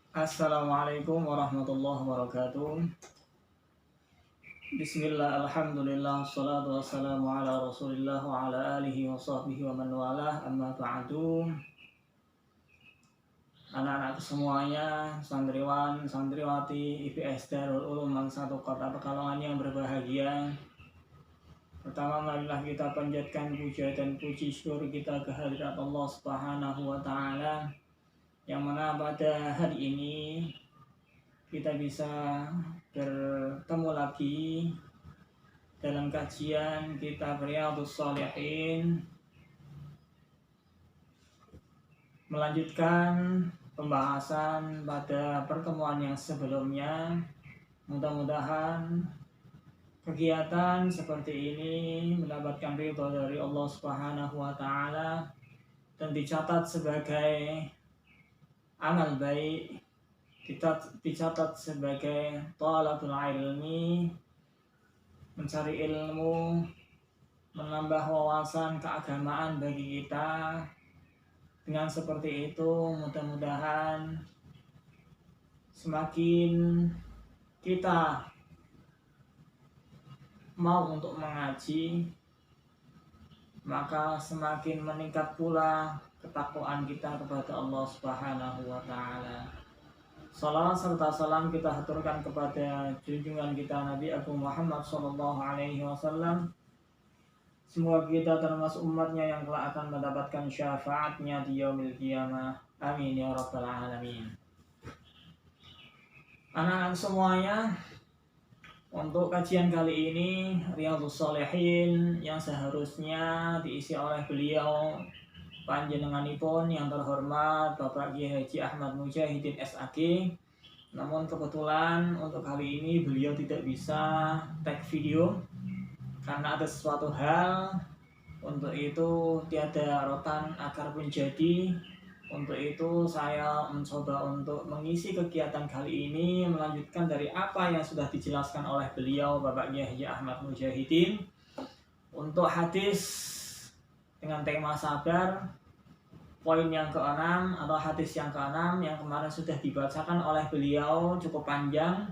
Assalamualaikum warahmatullahi wabarakatuh. Bismillah, alhamdulillah, salatu wassalamu ala rasulillah wa ala alihi wa sahbihi wa man walah, amma ba'du. Anak-anak semuanya, santriwan, santriwati IPS Darul Ulum Satu Kota Pekalongan yang berbahagia. Pertama, marilah kita panjatkan puja dan puji syukur kita kehadirat Allah Subhanahu wa Ta'ala, yang mana pada hari ini kita bisa bertemu lagi dalam kajian kitab Riyadhus Shalihin, melanjutkan pembahasan pada pertemuan yang sebelumnya. Mudah-mudahan kegiatan seperti ini mendapatkan ridho dari Allah Subhanahu wa Ta'ala dan dicatat sebagai amal baik, kita dicatat sebagai thalabul ilmi, mencari ilmu, menambah wawasan keagamaan bagi kita. Dengan seperti itu, mudah-mudahan semakin kita mau untuk mengaji, maka semakin meningkat pula ketakwaan kita kepada Allah Subhanahu wa Ta'ala. Salam serta salam kita haturkan kepada junjungan kita Nabi Agung Muhammad Sallallahu Alaihi Wasallam. Semoga kita termasuk umatnya yang kelak akan mendapatkan syafaatnya di yaumil qiyamah. Amin ya rabbal alamin. Anak-anak semuanya, untuk kajian kali ini Riyadhus Shalihin yang seharusnya diisi oleh beliau panjenenganipun yang terhormat Bapak Kiai Haji Ahmad Mujahidin SAG. Namun kebetulan untuk kali ini beliau tidak bisa tag video karena ada sesuatu hal. Untuk itu tiada rotan akar pun jadi. Untuk itu saya mencoba untuk mengisi kegiatan kali ini, melanjutkan dari apa yang sudah dijelaskan oleh beliau Bapak Kiai Haji Ahmad Mujahidin. Untuk hadis dengan tema sabar, poin yang ke-6 atau hadis yang ke-6 yang kemarin sudah dibacakan oleh beliau cukup panjang,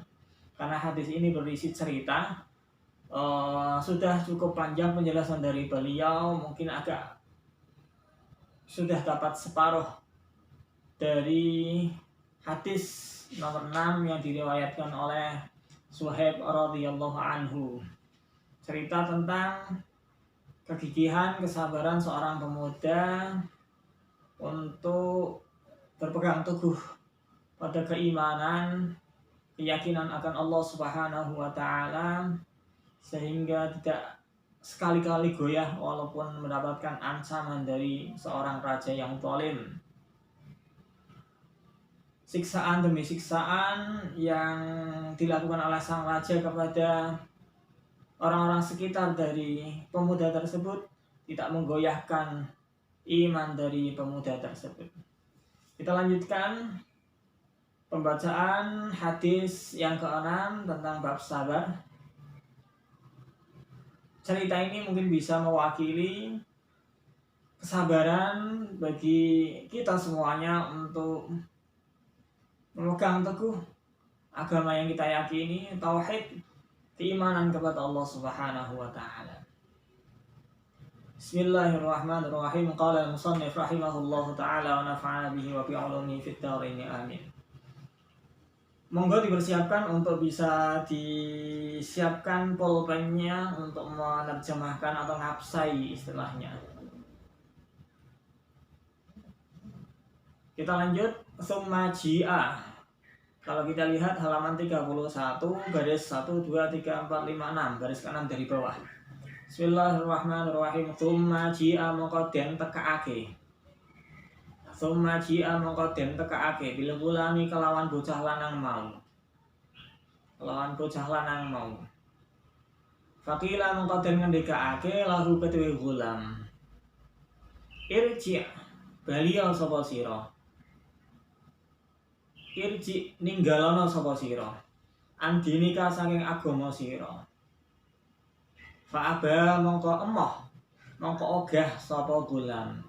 karena hadis ini berisi cerita. Sudah cukup panjang penjelasan dari beliau, mungkin agak sudah dapat separuh dari hadis nomor 6 yang diriwayatkan oleh Suhaib radhiyallahu anhu. Cerita tentang kegigihan, kesabaran seorang pemuda untuk berpegang teguh pada keimanan, keyakinan akan Allah Subhanahu wa Ta'ala, sehingga tidak sekali-kali goyah walaupun mendapatkan ancaman dari seorang raja yang zalim. Siksaan demi siksaan yang dilakukan oleh sang raja kepada orang-orang sekitar dari pemuda tersebut tidak menggoyahkan iman dari pemuda tersebut. Kita lanjutkan pembacaan hadis yang ke-6 tentang bab sabar. Cerita ini mungkin bisa mewakili kesabaran bagi kita semuanya untuk memegang teguh agama yang kita yakini, tauhid, keimanan kepada Allah Subhanahu wa Ta'ala. Bismillahirrahmanirrahim. Qala al-musannif rahimahullahu ta'ala wa nafa'ana bihi wa bi'ulumihi fid dharain amin. Monggo dipersiapkan untuk bisa disiapkan pulpennya untuk menerjemahkan atau ngapsai istilahnya. Kita lanjut. Summa ji'a. Kalau kita lihat halaman 31 garis 1 2 3 4 5 6 garis kanan dari bawah. Bismillahirrahmanirrahim. Summa ji'a mongko den tekaake. Summa ji'a mongko den tekaake bil gulami kelawan bocah lanang mau. Kelawan bocah lanang mau. Faqila mongko den ngendikaake lahu kedue gulam. Irji' baliya sapa sira. Irji' ninggalono sapa sira. Andinika saking agama sira. Fa'aba mongko emoh, mongko ogah sapa gulam.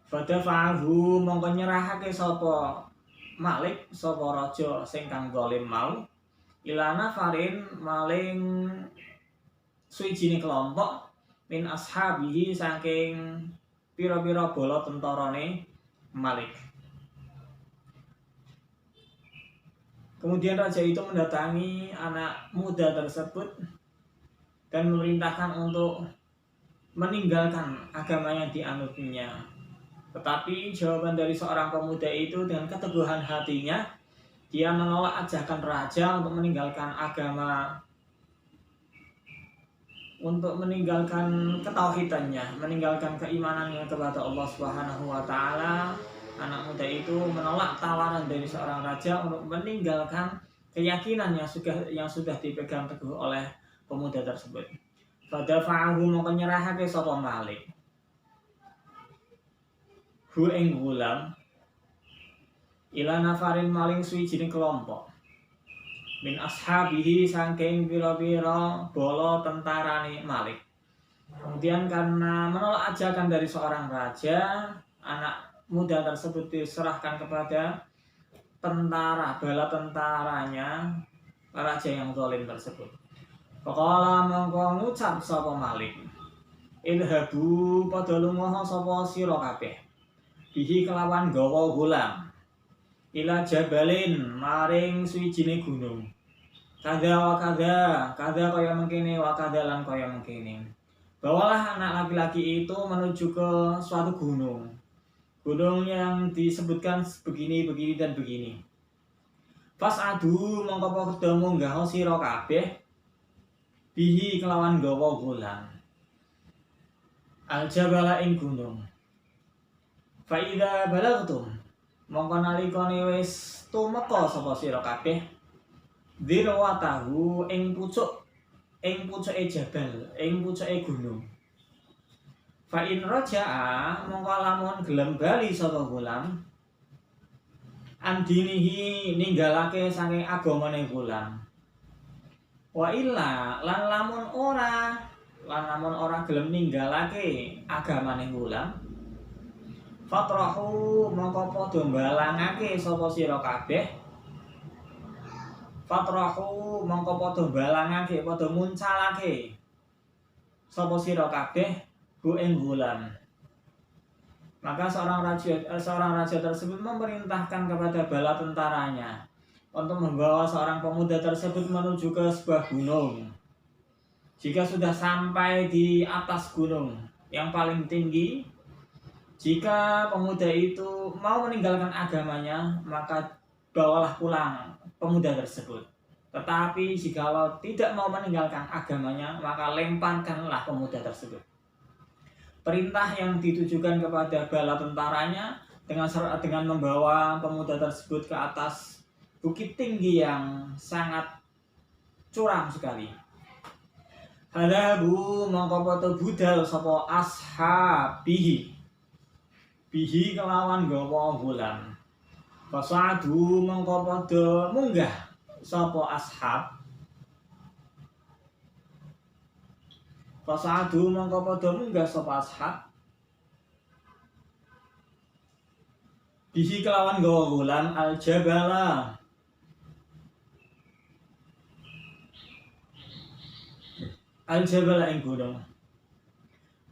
Fadafa'ahu mongko nyerahake sapa Malik sapa raja sing kang zalim mau ilana farin maling suwijine kelompok min ashabihi saking pira-pira bala tentarane Malik. Kemudian raja itu mendatangi anak muda tersebut dan memerintahkan untuk meninggalkan agama yang dianutnya. Tetapi jawaban dari seorang pemuda itu dengan keteguhan hatinya, dia menolak ajakan raja untuk meninggalkan agama, untuk meninggalkan ketauhidannya, meninggalkan keimanannya kepada Allah Subhanahu wa taala. Anak muda itu menolak tawaran dari seorang raja untuk meninggalkan keyakinan yang sudah dipegang teguh oleh pemuda tersebut. Fadafa'ahu mongko nyerahake sapa Malik hu ing gulam ila nafarin maling suwijining kelompok min ashabihi saking pira-pira bala tentarane Malik. Kemudian karena menolak ajakan dari seorang raja, anak muda tersebut diserahkan kepada tentara, bala tentaranya raja yang zalim tersebut. Faqala mongko ngucap sapa Malik, idhabu padha lunga sapa sira kabeh bihi kelawan gawa gulam ila jabalin maring suwijine gunung. Kada wa kada kaya mengkene wa kada lan kaya mengkene. Bawalah anak laki-laki itu menuju ke suatu gunung. Gunung yang disebutkan begini dan begini. Fas'adu mongko padha munggah sira kabeh bihi kelawan gawa gulam al-jabala ing gunung. Fa idza balagtum mongko nalikane wis tumeka sapa sira kabeh dirwatahu ing pucuke jabal, ing pucuke gunung. Fa in raja'a mongko lamun gelem bali sapa gulam andinihi ninggalake saking agamane gulam. Wa illa lan lamun ora gelem ninggalake agamane gulam fatrahu mongko padha balangake sapa sira kabeh. Fatrahu mongko padha balangake, padha muncalake sapa sira kabeh hu ing gulam. Maka seorang raja tersebut memerintahkan kepada bala tentaranya untuk membawa seorang pemuda tersebut menuju ke sebuah gunung. Jika sudah sampai di atas gunung yang paling tinggi, jika pemuda itu mau meninggalkan agamanya, maka bawalah pulang pemuda tersebut. Tetapi jikalau tidak mau meninggalkan agamanya, maka lemparkanlah pemuda tersebut. Perintah yang ditujukan kepada bala tentaranya dengan membawa pemuda tersebut ke atas bukit tinggi yang sangat curam sekali. Hadabu mongko padha budal sapa ashabihi bihi kelawan gawa gulam. Fasadu mongko padha munggah sapa ashab. Fasadu mongko padha munggah sapa ashab bihi kelawan gawa gulam al-jabala ing gunung.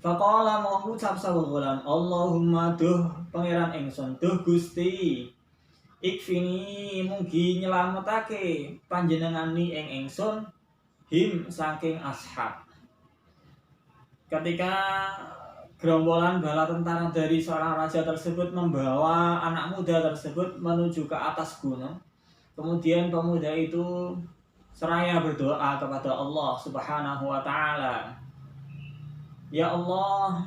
Faqala mongko ngucap sapa gulam, Allahumma duh pangeran ingsun, duh Gusti ikfini mugi nyelametake panjenengani ing ingsun him saking ashab. Ketika gerombolan bala tentara dari seorang raja tersebut membawa anak muda tersebut menuju ke atas gunung, kemudian pemuda itu seraya berdoa kepada Allah Subhanahu wa taala. Ya Allah,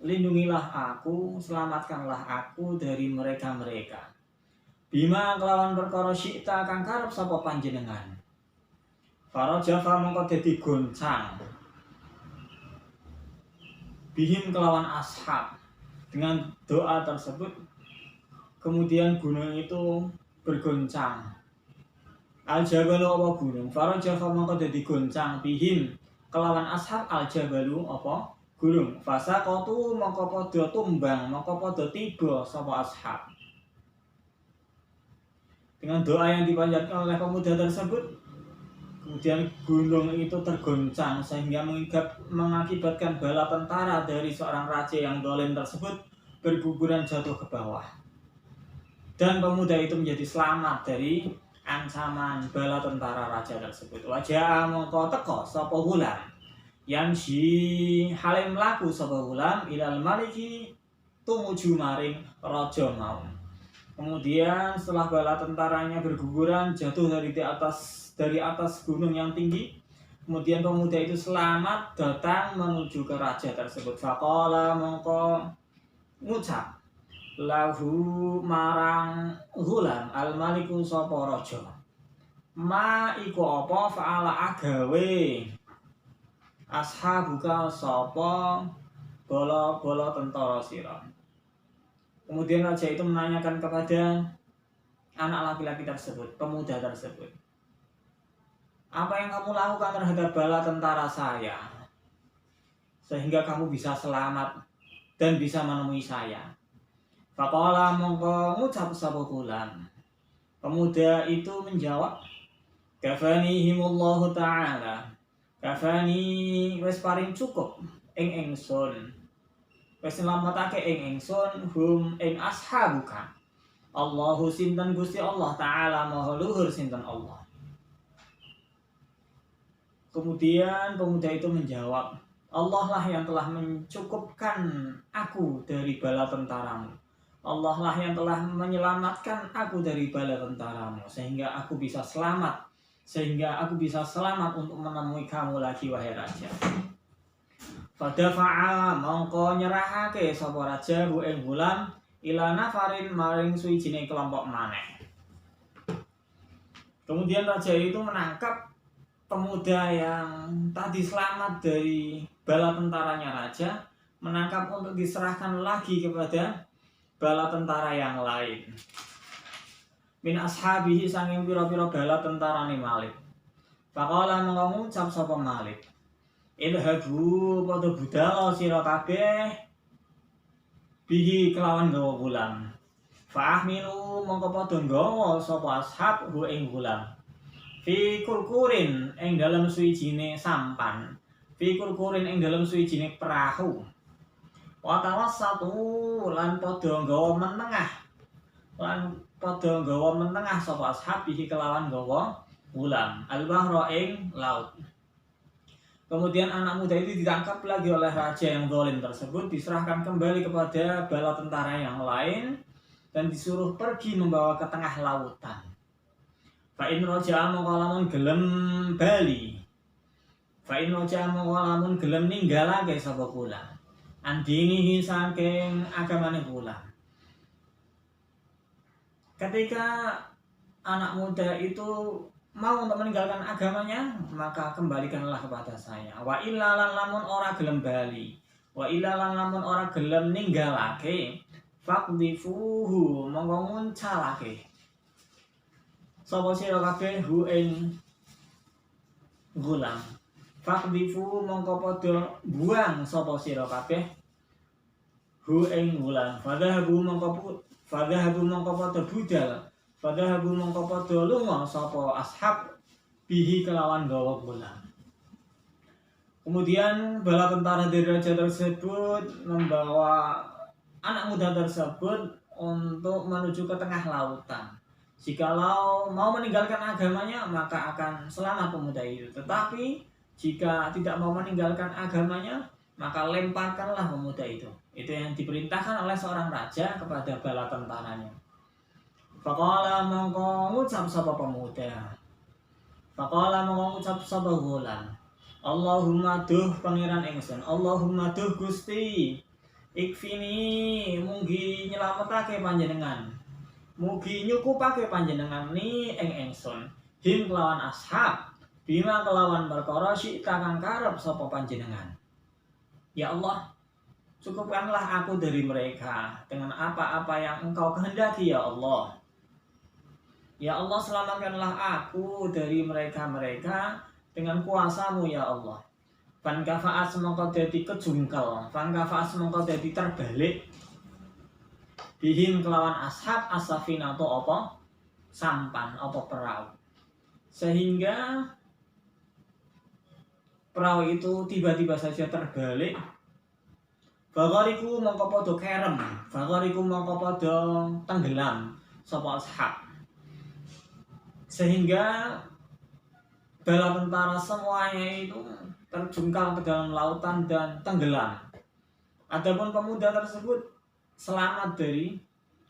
lindungilah aku, selamatkanlah aku dari mereka-mereka. Bima kelawan perkara syi'ta kang karep sapa panjenengan. Farajafa mongko dadi goncang bihim kelawan ashab. Dengan doa tersebut kemudian gunung itu bergoncang. Al-jabalu apa gunung, farajafa mongko dadi goncang bihim kelawan ashab al-jabalu apa gunung. Fasaqatu mongko padha tumbang, mongko padha tiba sapa ashab. Dengan doa yang dipanjatkan oleh pemuda tersebut, kemudian gunung itu tergoncang sehingga mengakibatkan bala tentara dari seorang raja yang zalim tersebut berguguran jatuh ke bawah. Dan pemuda itu menjadi selamat dari ancaman bala tentara raja tersebut. Wajah mongko teko sapa gulam yang si halim laku sapa gulam ilal maliki tumuju maring raja mau. Kemudian setelah bala tentaranya berguguran jatuh dari atas gunung yang tinggi, kemudian pemuda itu selamat datang menuju ke raja tersebut. Faqala mongko ngucap lahu marang gulam al maliku sapa raja. Ma iku apa fa'ala agawe ashabuka sapa bola tentara sira. Kemudian raja itu menanyakan kepada anak laki-laki tersebut, pemuda tersebut, apa yang kamu lakukan terhadap bala tentara saya sehingga kamu bisa selamat dan bisa menemui saya? Faqala mongko ngucap sapa gulam. Pemuda itu menjawab, kafanihimullahu ta'ala. Kafani wis paring cukup ing ingsun. Wis nyelametake ing ingsun hum ing ashabuka. Allahu sinten Gusti Allah taala maha luhur sinten Allah. Kemudian pemuda itu menjawab, Allah lah yang telah mencukupkan aku dari bala tentaramu. Allah lah yang telah menyelamatkan aku dari bala tentaramu sehingga aku bisa selamat untuk menemui kamu lagi wahai raja. Fadafa'a mongko nyerahake sapa raja hu ing gulam ila nafarin maring suwijine kelompok maneh. Kemudian raja itu menangkap pemuda yang tadi selamat dari bala tentaranya raja, menangkap untuk diserahkan lagi kepada bala tentara yang lain. Min ashabihi sanging pira-pira bala tentarane Malik. Faqala mongko ngucap sapa Malik, idhabu padha budal sira kabeh bihi kelawan gawa gulam. Fa'ahmilu mongko padha nggawa sapa ashab hu ing gulam. Fi kurkurin ing dalem suwijine sampan. Fi kurkurin ing dalem suwijine perahu. Wa tawassatu lan padha nggawa menengah sapa ashab bihi kelawan gawa gulam. Al-bahra ing laut. Kemudian anak muda itu ditangkap lagi oleh raja yang zalim tersebut, diserahkan kembali kepada bala tentara yang lain dan disuruh pergi membawa ke tengah lautan. Fa'in roja'a mongko lamun gelem bali. Fa'in roja'a mongko lamun gelem ninggalake sapa kula. Andinihi saking agamane kula. Ketika anak muda itu mau untuk meninggalkan agamanya, maka kembalikanlah kepada saya. Wa illa lan lamun ora gelem bali, wa illa lan lamun ora gelem ninggalake, faqdifuhu monggo nguncalake sapa sira kabeh hu ing gulam. Faqdifu mongko padha buang sapa sira kabeh hu ing gulam. Fadhahabu mongko padha budal. Fadhahabu mongko padha lunga sapa ashab bihi kelawan gawa gulam. Kemudian bala tentara dari raja tersebut membawa anak muda tersebut untuk menuju ke tengah lautan. Jikalau mau meninggalkan agamanya, maka akan selamat pemuda itu. Tetapi jika tidak mau meninggalkan agamanya, maka lemparkanlah pemuda itu. Itu yang diperintahkan oleh seorang raja kepada bala tentaranya. Faqala mongko ngucap sapa pemuda. Faqala mongko ngucap sapa gulam. Allahumma duh pangeran ingsun. Allahumma duh Gusti. Ikfini mugi nyelametake panjenengan. Mugi nyukupake panjenengan ni ing ingsun. Him kelawan ashab. Bima kelawan perkara syikta kang karep sapa panjenengan. Ya Allah, cukupkanlah aku dari mereka dengan apa-apa yang Engkau kehendaki ya Allah. Ya Allah, selamatkanlah aku dari mereka-mereka dengan kuasa-Mu ya Allah. Fan kafa'at semangka dadi kejungkel, fan kafa'at semangka dadi terbalik. Bihim kelawan ashab as-safinah to apa? sampan apa perahu, sehingga perahu itu tiba-tiba saja terbalik. Bagariku mongko padha kerem, bagariku mongko padha tenggelam sapa ashab, sehingga bala tentara semuanya itu terjungkal ke dalam lautan dan tenggelam. Adapun pemuda tersebut selamat dari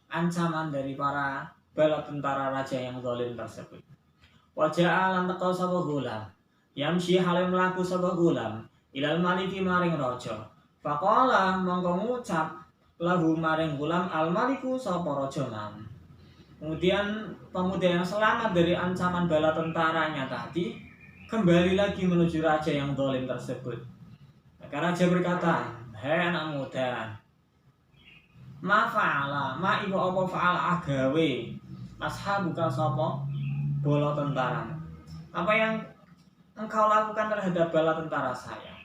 ancaman dari para bala tentara raja yang zalim tersebut. Wajah lan teka sapa gulam, yamsi hale mlaku sapa gulam ilal maliki maring raja. Faqala mongko ngucap lahu maring gulam al maliku sapa raja mam. Kemudian pemuda yang selamat dari ancaman bala tentaranya tadi kembali lagi menuju raja yang zalim tersebut. Maka raja berkata, "Hei anak muda, ma fa'ala, ma iku apa fa'ala agawe ashabuka sapa bala tentara. Apa yang engkau lakukan terhadap bala tentara saya?"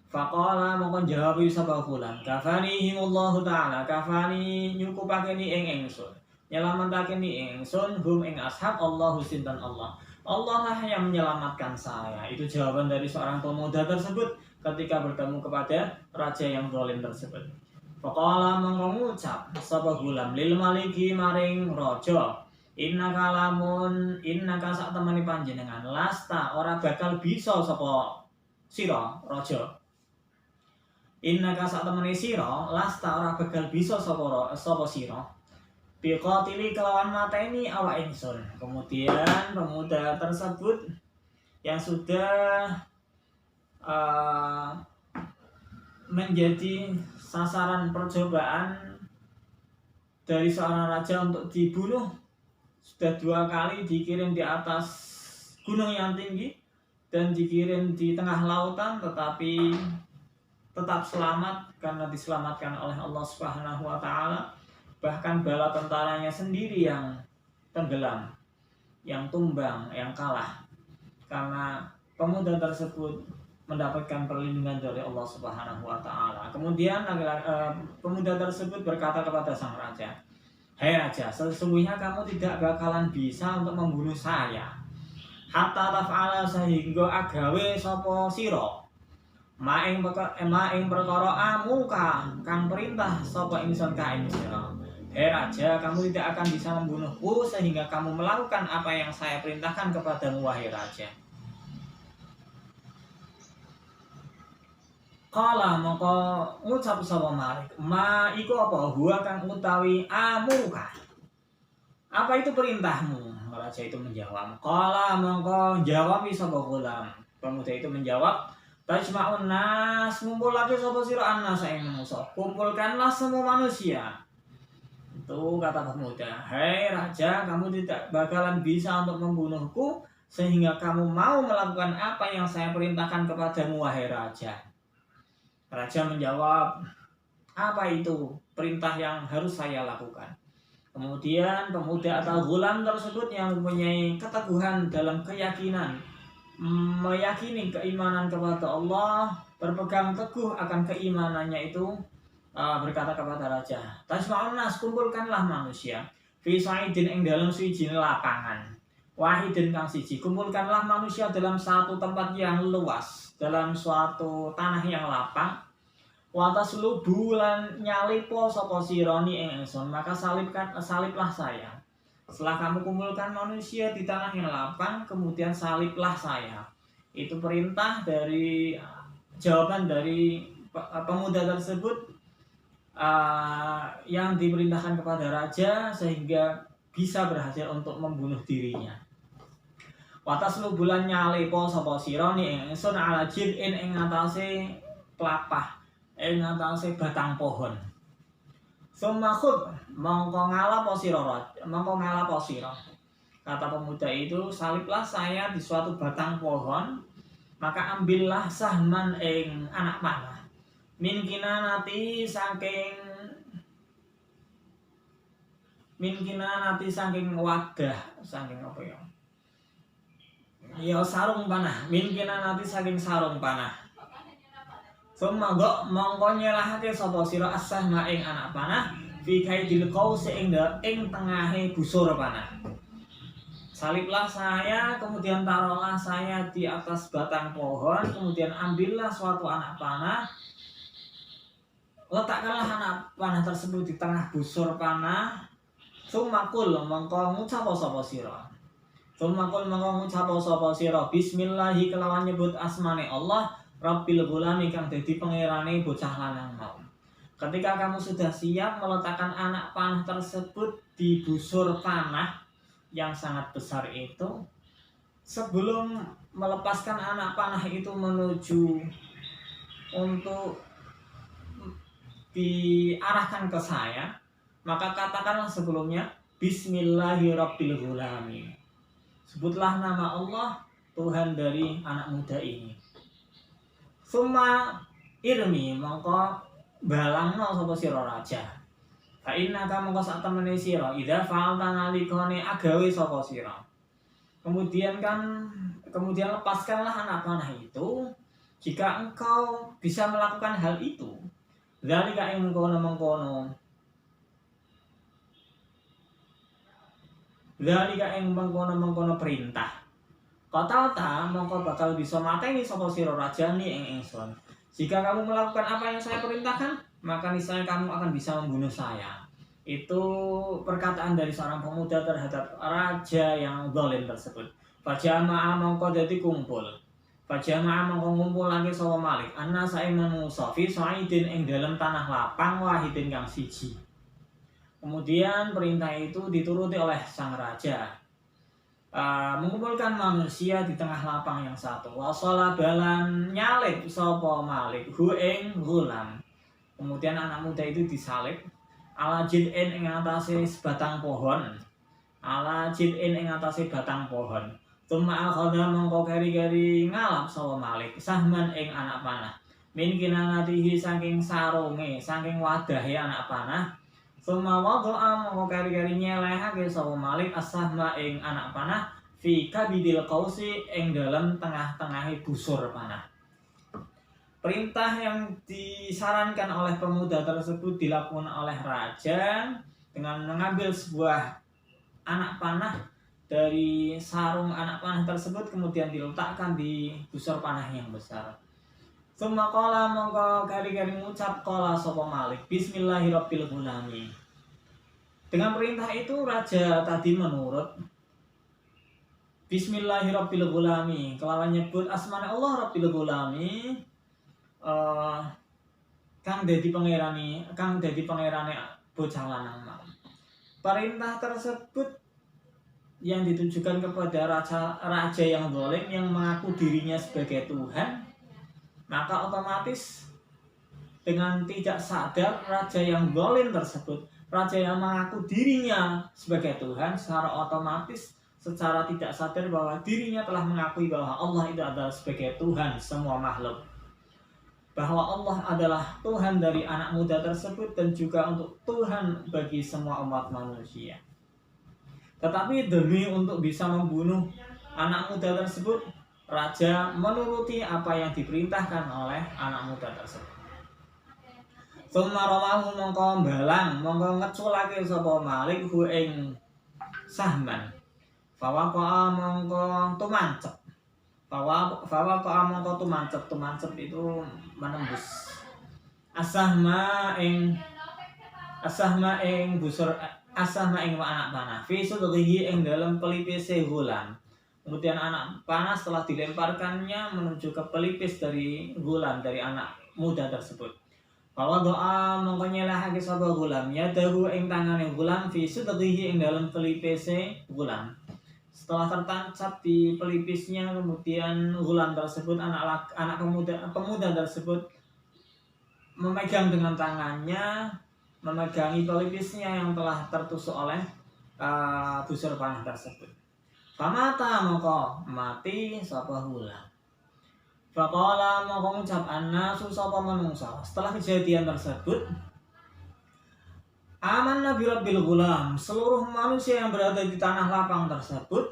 Faqala mongkon jawab sapa gulam, "Kafanihimullahu ta'ala, kafani nyukupakeni ing ingsun. Nyelametakeni ingsun hum ing ashab Allahu sinten Allah. Allah lah yang menyelamatkan saya." Itu jawaban dari seorang pemuda tersebut ketika bertemu kepada raja yang zalim tersebut. Faqala mongko ngucap sapa gulam lil maliki maring raja, "Innaka lamun innaka sak temani panjenengan lasta ora bakal bisa sapa sira raja. Innaka sak temani sira lasta ora bakal bisa sapa sira biqatili kelawan mateni awak ingsun." Kemudian pemuda tersebut yang sudah menjadi sasaran percobaan dari seorang raja untuk dibunuh, sudah 2 kali dikirim di atas gunung yang tinggi dan dikirim di tengah lautan, tetapi tetap selamat karena diselamatkan oleh Allah Subhanahu wa taala. Bahkan bala tentaranya sendiri yang tenggelam, yang tumbang, yang kalah, karena pemuda tersebut mendapatkan perlindungan dari Allah Subhanahu wa taala. Kemudian pemuda tersebut berkata kepada sang raja, "Hei raja, sesungguhnya kamu tidak bakalan bisa untuk membunuh saya. Hatta taf'ala sehingga agawe sapa sira maing perkara amuka kang perintah sapa ingsun ka ing sira." Hei raja, kamu tidak akan bisa membunuhku sehingga kamu melakukan apa yang saya perintahkan kepadamu, wahai raja. Kala mongko ngucap sapa Malik, "Ma iku apa huwa kang utawi amuka? Apa itu perintahmu?" Raja itu menjawab, "Kala mongko jawab sapa gulam." Pemuda itu menjawab, "Tajma'un nas, ngumpulake sapa sira annas ing manusa. Kumpulkanlah semua manusia." Itu kata pemuda, "Hei raja, kamu tidak bakalan bisa untuk membunuhku sehingga kamu mau melakukan apa yang saya perintahkan kepadamu, wahai raja." Raja menjawab, "Apa itu perintah yang harus saya lakukan?" Kemudian pemuda atau gulam tersebut yang mempunyai keteguhan dalam keyakinan, meyakini keimanan kepada Allah, berpegang teguh akan keimanannya itu, berkata kepada raja, "Tajma'un nas, kumpulkanlah manusia, fi sa'idin ing dalam siji lapangan, wahidin kang siji, kumpulkanlah manusia dalam satu tempat yang luas, dalam suatu tanah yang lapang. Watas lubulan nyalipo sapa sironi ing ingsun, maka saliblah saya. Setelah kamu kumpulkan manusia di tanah yang lapang, kemudian saliblah saya." Itu perintah dari jawaban dari pemuda tersebut yang diperintahkan kepada raja sehingga bisa berhasil untuk membunuh dirinya. Watas lubulan nyalipo sapa sironi ing ingsun ala jib'in ing atase pelapah, ing atase batang pohon. Sumakhud mongko ngalapo sira. Kata pemuda itu, "Saliblah saya di suatu batang pohon, maka ambillah sahman ing anak panah. Min kinanati saking wadah, saking apa ya? Ya sarung panah, min kinanati saking sarung panah. Summa mongko nyelahake sapa sira as-sahma ing anak panah fi kaidil qaus ing tengahe busur panah. saliblah saya, kemudian taruhlah saya di atas batang pohon, kemudian ambillah suatu anak panah, letakkanlah anak panah tersebut di tengah busur panah. Sumakul mongko ngucap sapa sira. Sumakul mongko ngucap sapa sira bismillahi kelawan nyebut asmane Allah Rabbil Gulami kang dadi pangerane bocah lanang mau. Ketika kamu sudah siap meletakkan anak panah tersebut di busur panah yang sangat besar itu, sebelum melepaskan anak panah itu menuju untuk diarahkan ke saya, maka katakanlah sebelumnya Bismillahirrabbilgulamin. Sebutlah nama Allah, Tuhan dari anak muda ini. Summa irmi mongko balangno sapa sira raja. Fa inna ka mongko sak temene sira idza fa'alta nalikane agawe sapa sira. Kemudian lepaskanlah anak panah itu jika engkau bisa melakukan hal itu. Zalika ing mengkono-mengkono. Zalika ing mengkono-mengkono perintah. Qatalta mongko bakal bisa mateni sapa sira rajani ing ingsun. Jika kamu melakukan apa yang saya perintahkan, maka niscaya kamu akan bisa membunuh saya. Itu perkataan dari seorang pemuda terhadap raja yang zalim tersebut. Fajama'a mongko dadi kumpul. Fajama'a mongko ngumpul lagi sapa Malik. Anna sae manusa fi sa'idin ing dalam tanah lapang wahidin kang siji. Kemudian perintah itu dituruti oleh sang raja. Mengumpulkan manusia di tengah lapang yang satu. Wasala balan nyalip sapa Malik hu ing gulam. Kemudian anak muda itu disalib ala jid'in ing atase batang pohon. Ala jid'in ing atase batang pohon. Tuma akhadha mongko keri-keri ngalap sapa Malik sahman ing anak panah. Min kinanatihi saking sarunge, saking wadahe anak panah. Tuma wadha'a mongko keri-keri nyelehake sapa Malik as-sahma ing anak panah fi kabidil qausi ing dalam tengah-tengahe busur panah. Perintah yang disarankan oleh pemuda tersebut dilakukan oleh raja dengan mengambil sebuah anak panah dari sarung anak panah tersebut, kemudian diletakkan di busur panah yang besar. Summa qala mongko kari-kari ngucap qala sapa Malik Bismillahirrabbilgulamin. Dengan perintah itu raja tadi menurut Bismillahirrabbilgulamin, kelawan nyebut asmane Allah Rabbil Gulami, kang dadi pangerane bocah lanang mau. Perintah tersebut yang ditujukan kepada raja yang zalim yang mengaku dirinya sebagai Tuhan, maka otomatis dengan tidak sadar raja yang zalim tersebut, raja yang mengaku dirinya sebagai Tuhan, secara otomatis secara tidak sadar bahwa dirinya telah mengakui bahwa Allah itu adalah sebagai Tuhan semua makhluk, bahwa Allah adalah Tuhan dari anak muda tersebut dan juga untuk Tuhan bagi semua umat manusia. Tetapi demi untuk bisa membunuh anak muda tersebut, raja menuruti apa yang diperintahkan oleh anak muda tersebut. Summa rawahu mongko balang mongko ngeculake sapa Malik hu ing sahman. Fawaqa mongko tumancep. Fawaqa mongko tumancep itu menembus. Asahma ing busur asahma ing anak panah fi sudhihi ing dalam pelipis gulam. Kemudian anak panah setelah dilemparkannya menuju ke pelipis dari gulam, dari anak muda tersebut. Bahwa doa mongko nyelehake sapa gulam ya dahu ing tangane gulam fi sudhihi ing dalam pelipis gulam. Setelah tertancap di pelipisnya, kemudian gulam tersebut anak pemuda tersebut memegang dengan tangannya, memegangi pelipisnya yang telah tertusuk oleh busur panah tersebut. Pamata mongko mati sapa gulam. Faqala mongko ngucap annasu sapa manungsa. Setelah kejadian tersebut, amanna bi rabbil gulam, seluruh manusia yang berada di tanah lapang tersebut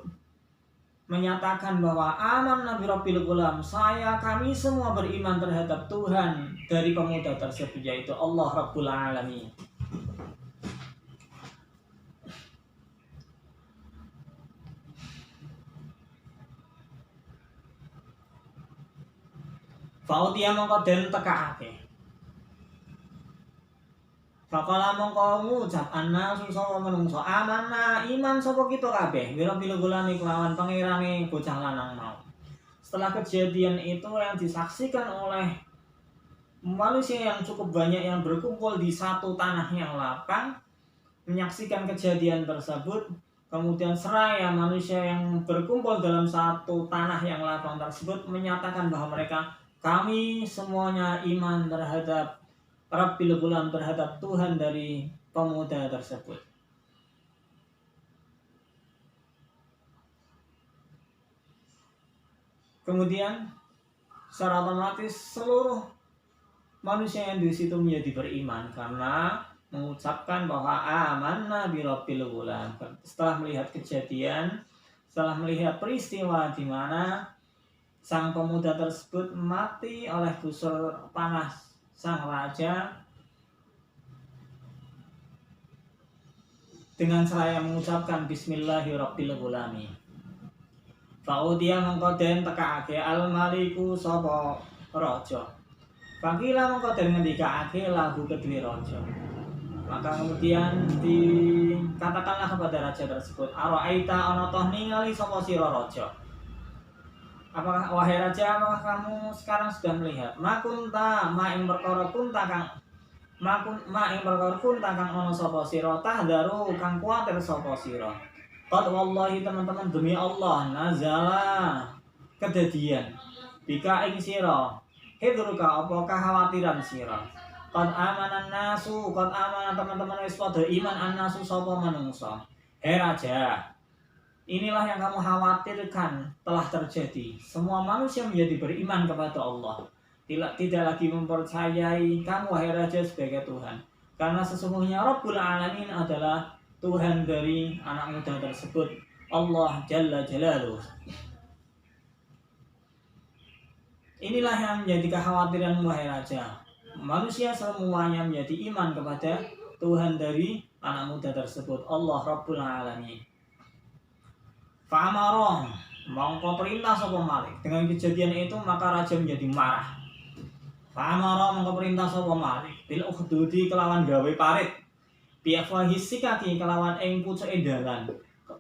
menyatakan bahwa amanna bi rabbil gulam, kami semua beriman terhadap Tuhan dari pemuda tersebut, yaitu Allah Rabbul Alamin. Fautia mongko den tekakake. Faqala mongko ngucap annasu sapa menungso amanna iman sapa kita kabeh biro-biro gulami kelawan pangirane bocah lanang mau. Setelah kejadian itu yang disaksikan oleh manusia yang cukup banyak yang berkumpul di satu tanah yang lapang menyaksikan kejadian tersebut, kemudian seraya manusia yang berkumpul dalam satu tanah yang lapang tersebut menyatakan bahwa kami semuanya iman terhadap Rabbil Ghulam, terhadap Tuhan dari pemuda tersebut. Kemudian secara otomatis seluruh manusia yang di situ menjadi beriman karena mengucapkan bahwa amanna bi Rabbil Ghulam. Setelah melihat kejadian, setelah melihat peristiwa di mana sang pemuda tersebut mati oleh busur panah sang raja dengan seraya mengucapkan Bismillahirrahmanirrahim. Fa'udiya mongko den tekake al-maliku sapa raja. Fakila mongko den ngendikake lahu kedue raja. Maka kemudian dikatakanlah kepada raja tersebut, Ara'aita ana toh ningali sapa sira raja? Apakah wahai raja, apakah kamu sekarang sudah melihat makunta ma ing perkara kunta kang ono sapa sira tahdaru kang kuwatir sapa sira. Qad wallahi teman-teman demi Allah nazala kedadian bika ing sira hidruka apa kekhawatiran sira. Qad amana nasu, qad amana teman-teman wis padha iman annasu sapa manungsa. Hei raja, inilah yang kamu khawatirkan telah terjadi. Semua manusia menjadi beriman kepada Allah. Tidak lagi mempercayai kamu wahai raja sebagai Tuhan. Karena sesungguhnya Rabbul Alamin adalah Tuhan dari anak muda tersebut, Allah Jalla Jalaluh. Inilah yang menjadi kekhawatiran wahai raja. Manusia semuanya menjadi iman kepada Tuhan dari anak muda tersebut, Allah Rabbul Alamin. Fa'amarah mongko perintah sapa Malik. Dengan kejadian itu maka raja menjadi marah. Fa'amarah mongko perintah sapa Malik bil ukhdudi kelawan gawe parit. Biafwahi sikati kelawan ing pucuke dalan.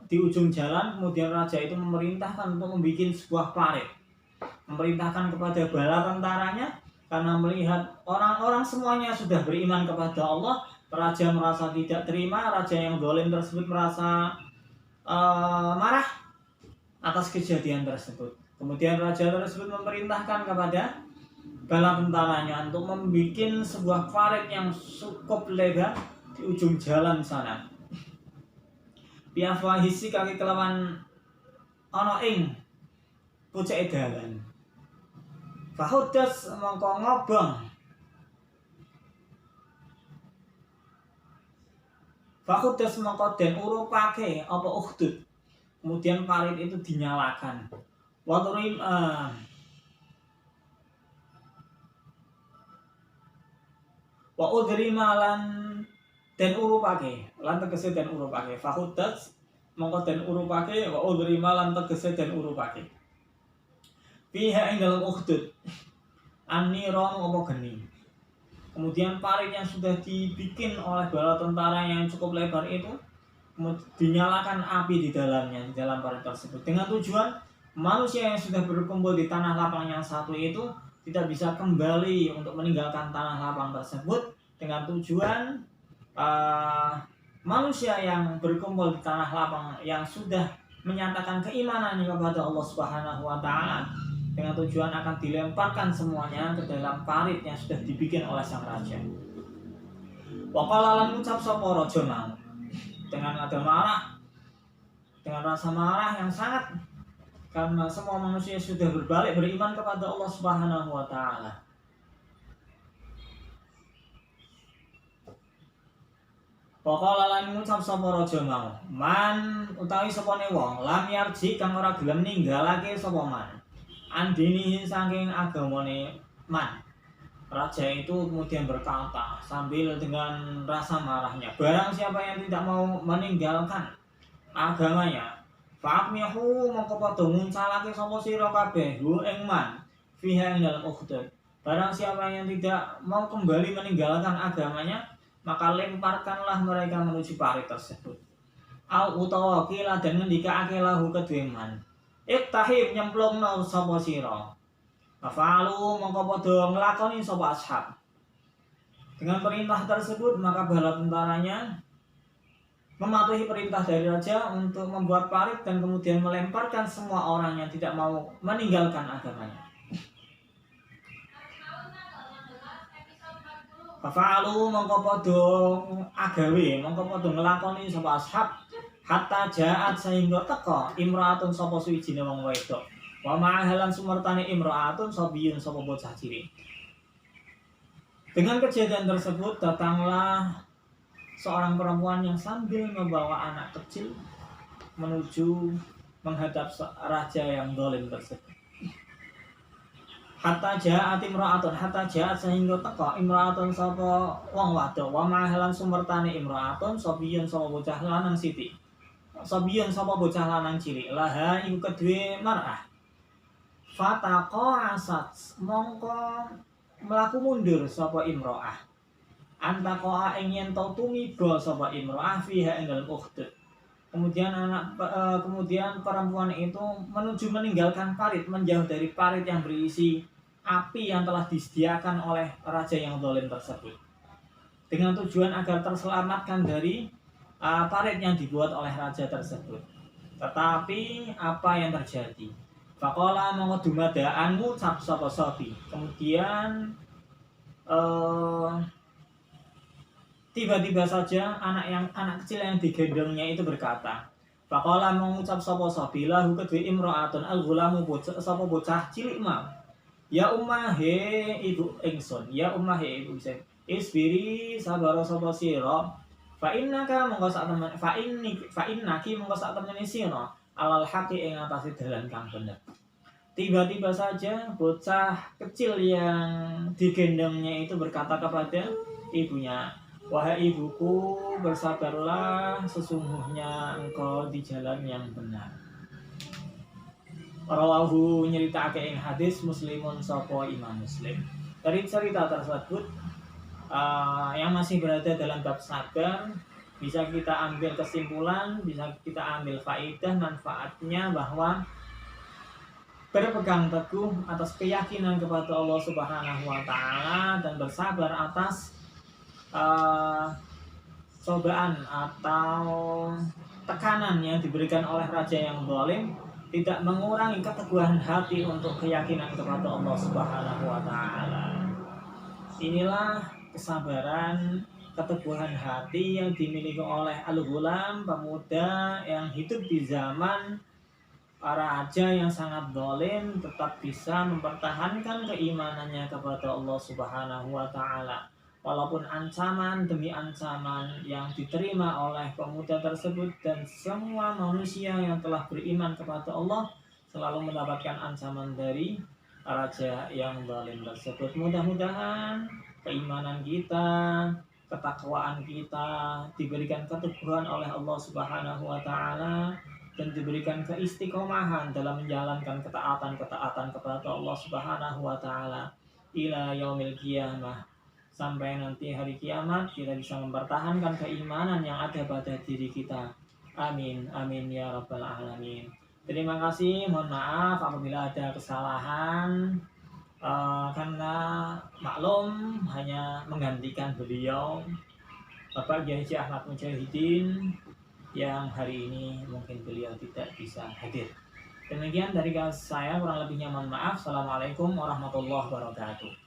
Di ujung jalan kemudian raja itu memerintahkan untuk membuat sebuah parit. Memerintahkan kepada bala tentaranya karena melihat orang-orang semuanya sudah beriman kepada Allah, raja merasa tidak terima, raja yang zalim tersebut merasa marah atas kejadian tersebut. Kemudian raja tersebut memerintahkan kepada bala tentaranya untuk membuat sebuah parit yang cukup lebar di ujung jalan sana. Biafwahisi kaki kelawan ana ing pucuke dalan. Fahudas mongko ngobong. Fahudas mongko den urupake apa ukhdud. Kemudian parit itu dinyalakan. Waturim wa udrima lan den urupake. Lan tegese den urupake. Fahudas mongko den urupake wa udrima lan tegese den urupake. Fiha ing dalam ukhdud aniron apa geni. Kemudian parit yang sudah dibikin oleh bala tentara yang cukup lebar itu dinyalakan api di dalamnya, di dalam parit tersebut, dengan tujuan manusia yang sudah berkumpul di tanah lapang yang satu itu tidak bisa kembali untuk meninggalkan tanah lapang tersebut, dengan tujuan manusia yang berkumpul di tanah lapang yang sudah menyatakan keimanannya kepada Allah Subhanahu wa Ta'ala, dengan tujuan akan dilemparkan semuanya ke dalam parit yang sudah dibikin oleh sang raja. Waqala lan ngucap sapa raja mau dengan nada marah, dengan rasa marah yang sangat, karena semua manusia sudah berbalik beriman kepada Allah Subhanahu wa Ta'ala. Waqala lan ngucap sapa raja mau, man utawi sapane wong lam yarji kang ora gelem ninggalake sapa man andini saking agamane man. Raja itu kemudian berkata sambil dengan rasa marahnya, barang siapa yang tidak mau meninggalkan agamanya, fa'amihu mongko padha nguncalake sapa sira kabeh hu ing man fiha ing dalam ukhdud. Barang siapa yang tidak mau kembali meninggalkan agamanya, maka lemparkanlah mereka menuju parit tersebut. Au utawa kila dan ngendikake lahu kedue man. Iktahim nyemplungna sapa sira. Fafalu mongko padha nglakoni sapa ashab. Dengan perintah tersebut maka bala tentaranya mematuhi perintah dari raja untuk membuat parit dan kemudian melemparkan semua orang yang tidak mau meninggalkan agamanya. Fa'alu mongko padha agawe mongko padha nglakoni sapa ashab hatta jaat sehingga teka imraatun sapa suwijine wong wedok wa ma'ahalan sumertane imraatun sabiyun sapa bocah cilik. Dengan kejadian tersebut datanglah seorang perempuan yang sambil membawa anak kecil menuju menghadap raja yang zalim tersebut. Hatta jaat imra'atun hatta jaat sehingga teka imra'atun sapa wong wadok wa ma'ahalan sumertane imra'atun sabiyun sapa bocah lanang siti. Sabiyun sapa bocah lanang cilik laha iku kedue mar'ah. Fataqa asat mongko mlaku mundur sapa imra'ah. Antaqa'a ing yen to tumiba sapa imra'ah fiha ing dalem ukhdud. Kemudian perempuan itu menuju meninggalkan parit, menjauh dari parit yang berisi api yang telah disediakan oleh raja yang zalim tersebut, dengan tujuan agar terselamatkan dari parit yang dibuat oleh raja tersebut. Tetapi apa yang terjadi? Faqala mongko dumadaan ngucap sapa sapi. Kemudian tiba-tiba saja anak kecil yang digendongnya itu berkata, faqala mengucap sapa sabila hu kedue imraatun al-ghulamu sapa bocah cilik mau. Ya ummah he ibu ingsun, ya ummah he ibu ingsun. Isbiri sabar sapa sira. Fa innaka mongko sak temen fa innaki mongko sak temene sira alal haqi ing atase dalan kang bener. Tiba-tiba saja bocah kecil yang digendongnya itu berkata kepada ibunya, wahai ibuku, bersabarlah, sesungguhnya engkau di jalan yang benar. Rawahu nyeritakake ing hadis Muslimun sapa Imam Muslim. Dari cerita tersebut yang masih berada dalam bab sabar, bisa kita ambil kesimpulan, bisa kita ambil faedah manfaatnya bahwa berpegang teguh atas keyakinan kepada Allah Subhanahu wa taala dan bersabar atas cobaan atau tekanan yang diberikan oleh raja yang zalim tidak mengurangi keteguhan hati untuk keyakinan kepada Allah Subhanahu wa taala. Inilah kesabaran, keteguhan hati yang dimiliki oleh al-ghulam, pemuda yang hidup di zaman raja yang sangat zalim tetap bisa mempertahankan keimanannya kepada Allah Subhanahu wa taala. Walaupun ancaman demi ancaman yang diterima oleh pemuda tersebut dan semua manusia yang telah beriman kepada Allah selalu mendapatkan ancaman dari raja yang zalim tersebut. Mudah-mudahan keimanan kita, ketakwaan kita diberikan keteguhan oleh Allah Subhanahu wa taala dan diberikan keistiqomahan dalam menjalankan ketaatan kepada Allah Subhanahu wa taala ila yaumil qiyamah. Sampai nanti hari kiamat kita bisa mempertahankan keimanan yang ada pada diri kita. Amin, amin ya rabbal alamin. Terima kasih, mohon maaf apabila ada kesalahan karena maklum hanya menggantikan beliau Bapak Kiai Ahmad Mujahidin yang hari ini mungkin beliau tidak bisa hadir. Demikian dari saya, kurang lebihnya mohon maaf. Assalamualaikum warahmatullahi wabarakatuh.